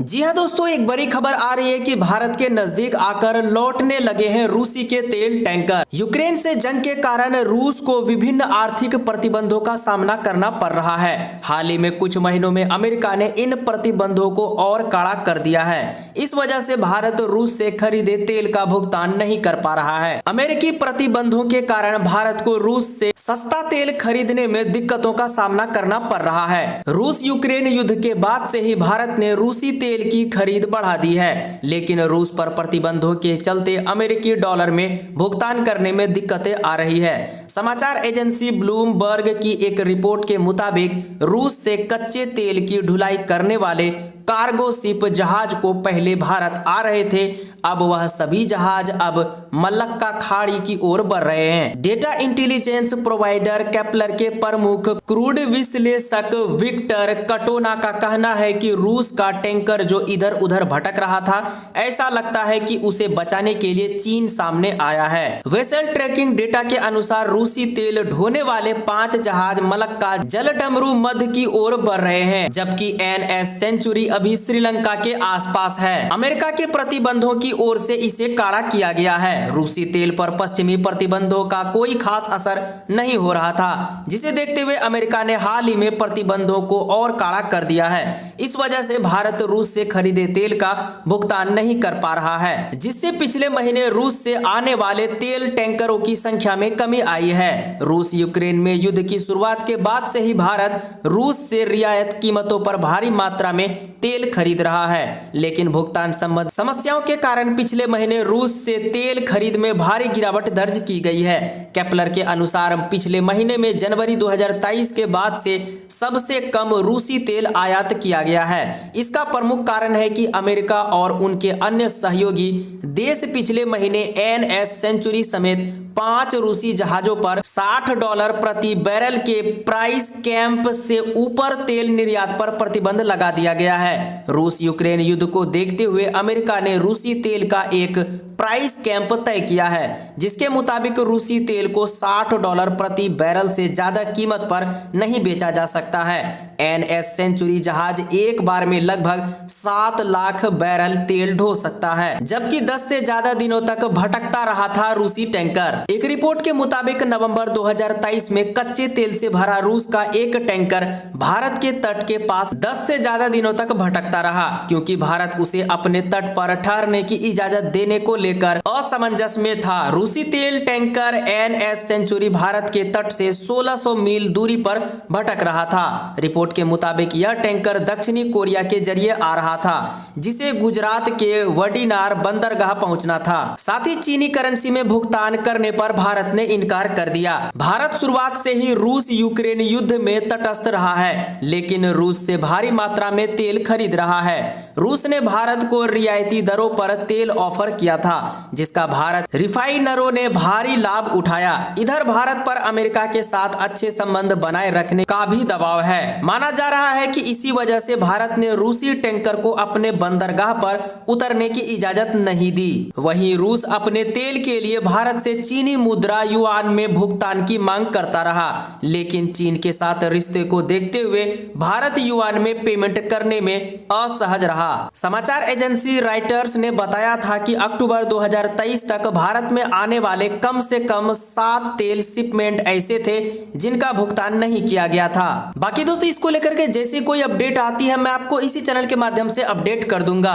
जी हाँ दोस्तों, एक बड़ी खबर आ रही है कि भारत के नजदीक आकर लौटने लगे हैं रूसी के तेल टैंकर। यूक्रेन से जंग के कारण रूस को विभिन्न आर्थिक प्रतिबंधों का सामना करना पड़ रहा है। हाल ही में कुछ महीनों में अमेरिका ने इन प्रतिबंधों को और कड़ा कर दिया है। इस वजह से भारत रूस से खरीदे तेल का भुगतान नहीं कर पा रहा है। अमेरिकी प्रतिबंधों के कारण भारत को रूस से सस्ता तेल खरीदने में दिक्कतों का सामना करना पड़ रहा है। रूस यूक्रेन युद्ध के बाद से ही भारत ने रूसी तेल की खरीद बढ़ा दी है, लेकिन रूस पर प्रतिबंधों के चलते अमेरिकी डॉलर में भुगतान करने में दिक्कतें आ रही है। समाचार एजेंसी ब्लूमबर्ग की एक रिपोर्ट के मुताबिक रूस से कच्चे तेल की ढुलाई करने वाले कार्गो शिप जहाज को पहले भारत आ रहे थे, अब वह सभी जहाज अब मलक्का खाड़ी की ओर बढ़ रहे हैं। डेटा इंटेलिजेंस प्रोवाइडर केपलर के प्रमुख क्रूड विश्लेषक विक्टर कटोना का कहना है कि रूस का टैंकर जो इधर उधर भटक रहा था, ऐसा लगता है कि उसे बचाने के लिए चीन सामने आया है। वेसल ट्रैकिंग डेटा के अनुसार रूसी तेल ढोने वाले 5 जहाज मलक्का जलडमरू मध्य की ओर बढ़ रहे हैं, जबकि NS सेंचुरी अभी श्रीलंका के आसपास है। अमेरिका के प्रतिबंधों की ओर से इसे काड़ा किया गया है। रूसी तेल पर पश्चिमी प्रतिबंधों का कोई खास असर नहीं हो रहा था, जिसे देखते हुए अमेरिका ने हाल ही में प्रतिबंधों को और काड़ा कर दिया है। इस वजह से भारत रूस से खरीदे तेल का भुगतान नहीं कर पा रहा है, जिससे पिछले महीने रूस से आने वाले तेल टैंकरों की संख्या में कमी आई है। रूस यूक्रेन में युद्ध की शुरुआत के बाद से ही भारत रूस से रियायत कीमतों पर भारी मात्रा में तेल खरीद रहा है, लेकिन भुगतान संबंधी समस्याओं के कारण पिछले महीने रूस से तेल खरीद में भारी गिरावट दर्ज की गई है। केपलर के अनुसार पिछले महीने में जनवरी 2023 के बाद से सबसे कम रूसी तेल आयात किया गया है। इसका प्रमुख कारण है कि अमेरिका और उनके अन्य सहयोगी देश पिछले महीने NS सेंचुरी समेत 5 रूसी जहाजों पर $60 प्रति बैरल के प्राइस कैंप से ऊपर तेल निर्यात पर प्रतिबंध लगा दिया गया है। रूस यूक्रेन युद्ध को देखते हुए अमेरिका ने रूसी तेल का एक प्राइस कैंप तय किया है, जिसके मुताबिक रूसी तेल को $60 प्रति बैरल से ज्यादा कीमत पर नहीं बेचा जा सकता है। NS सेंचुरी जहाज एक बार में लगभग 7 लाख बैरल तेल ढो सकता है, जबकि 10 से ज्यादा दिनों तक भटकता रहा था रूसी टैंकर। एक रिपोर्ट के मुताबिक नवंबर 2023 में कच्चे तेल से भरा रूस का एक टैंकर भारत के तट के पास 10 से ज्यादा दिनों तक भटकता रहा, क्योंकि भारत उसे अपने तट पर ठहरने की इजाजत देने को लेकर असमंजस में था। रूसी तेल टैंकर NS सेंचुरी भारत के तट से 1600 मील दूरी पर भटक रहा था। रिपोर्ट के मुताबिक यह टैंकर दक्षिणी कोरिया के जरिए आ रहा था, जिसे गुजरात के वडीनार बंदरगाह पहुंचना था। साथ ही चीनी करेंसी में भुगतान करने पर भारत ने इनकार कर दिया। भारत शुरुआत से ही रूस यूक्रेन युद्ध में तटस्थ रहा है, लेकिन रूस से भारी मात्रा में तेल खरीद रहा है। रूस ने भारत को रियायती दरों पर तेल ऑफर किया था, जिसका भारत रिफाइनरों ने भारी लाभ उठाया। इधर भारत पर अमेरिका के साथ अच्छे संबंध बनाए रखने का भी दबाव है। माना जा रहा है कि इसी वजह से भारत ने रूसी टैंकर को अपने बंदरगाह पर उतरने की इजाजत नहीं दी। वहीं रूस अपने तेल के लिए भारत से चीनी मुद्रा युआन में भुगतान की मांग करता रहा, लेकिन चीन के साथ रिश्ते को देखते हुए भारत युआन में पेमेंट करने में असहज रहा। समाचार एजेंसी रॉयटर्स ने बताया था कि अक्टूबर 2023 तक भारत में आने वाले कम से कम 7 तेल शिपमेंट ऐसे थे जिनका भुगतान नहीं किया गया था। बाकी दोस्तों, इसको लेकर के जैसे कोई अपडेट आती है मैं आपको इसी चैनल के माध्यम से अपडेट कर दूंगा।